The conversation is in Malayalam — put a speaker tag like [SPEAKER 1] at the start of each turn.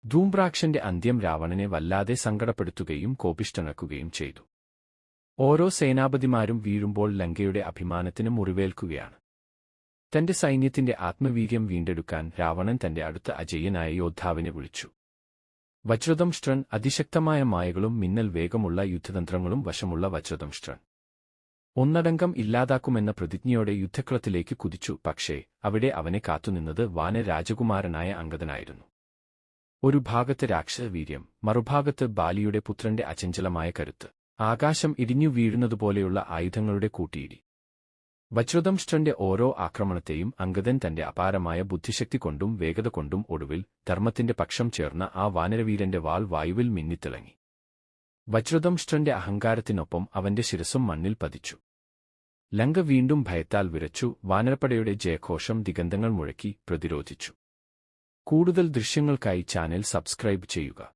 [SPEAKER 1] ധൂമ്രാക്ഷന്റെ അന്ത്യം രാവണനെ വല്ലാതെ സങ്കടപ്പെടുത്തുകയും കോപിഷ്ഠനാക്കുകയും ചെയ്തു. ഓരോ സേനാപതിമാരും വീഴുമ്പോൾ ലങ്കയുടെ അഭിമാനത്തിന് മുറിവേൽക്കുകയാണ്. തന്റെ സൈന്യത്തിന്റെ ആത്മവീര്യം വീണ്ടെടുക്കാൻ രാവണൻ തന്റെ അടുത്ത അജയ്യനായ യോദ്ധാവിനെ വിളിച്ചു. വജ്രദംഷ്ട്രൻ അതിശക്തമായ മായകളും മിന്നൽ വേഗമുള്ള യുദ്ധതന്ത്രങ്ങളും വശമുള്ള വജ്രദംഷ്ട്രൻ ഒന്നടങ്കം ഇല്ലാതാക്കുമെന്ന പ്രതിജ്ഞയോടെ യുദ്ധക്കളത്തിലേക്ക് കുതിച്ചു. പക്ഷേ അവിടെ അവനെ കാത്തുനിന്നത് വാനരാജകുമാരനായ അംഗദനായിരുന്നു. ഒരു ഭാഗത്ത് രാക്ഷസവീര്യം, മറുഭാഗത്ത് ബാലിയുടെ പുത്രന്റെ അചഞ്ചലമായ കരുത്ത്, ആകാശം ഇടിഞ്ഞു വീഴുന്നതുപോലെയുള്ള ആയുധങ്ങളുടെ കൂട്ടിയിടി. വജ്രദംഷ്ട്രന്റെ ഓരോ ആക്രമണത്തെയും അംഗദൻ തന്റെ അപാരമായ ബുദ്ധിശക്തി കൊണ്ടും വേഗത കൊണ്ടും ഒടുവിൽ ധർമ്മത്തിന്റെ പക്ഷം ചേർന്ന ആ വാനരവീരന്റെ വാൾ വായുവിൽ മിന്നിത്തിളങ്ങി. വജ്രദംഷ്ട്രന്റെ അഹങ്കാരത്തിനൊപ്പം അവന്റെ ശിരസ്സും മണ്ണിൽ പതിച്ചു. ലങ്ക വീണ്ടും ഭയത്താൽ വിറച്ചു. വാനരപ്പടയുടെ ജയഘോഷം ദിഗന്ധങ്ങൾ മുഴക്കി പ്രതിരോധിച്ചു. കൂടുതൽ ദൃശ്യങ്ങൾക്കായി ചാനൽ സബ്സ്ക്രൈബ് ചെയ്യുക.